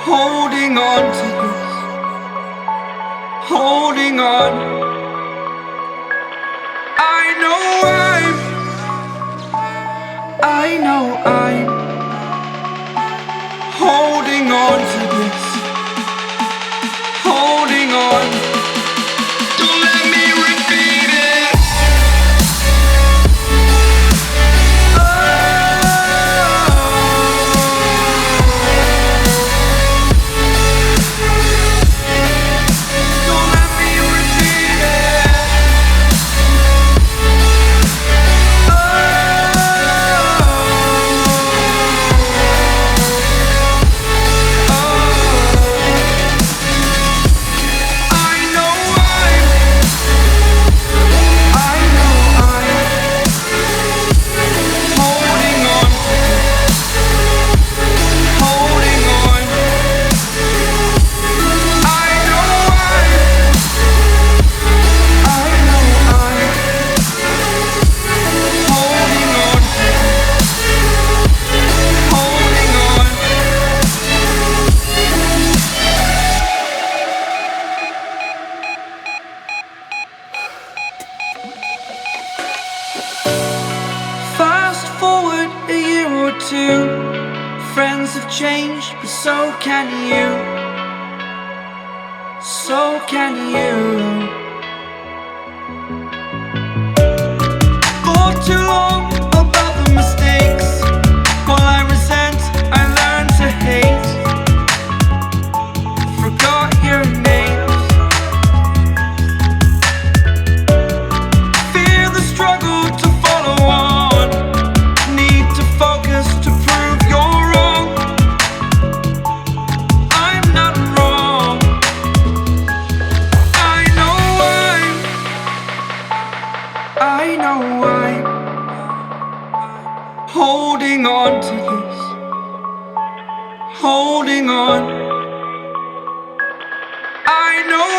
holding on to this, holding on. I know I'm holding on to this, holding on. Don't let me repeat it. Don't let me repeat it. Fast forward a year or two, friends have changed, but so can you, so can you. For too long about the mistakes, while I resent, I learned to hate. Forgot your names. Fear the struggle to follow on. Need to focus to prove you're wrong. I'm not wrong. I know I'm holding on to this, holding on. I know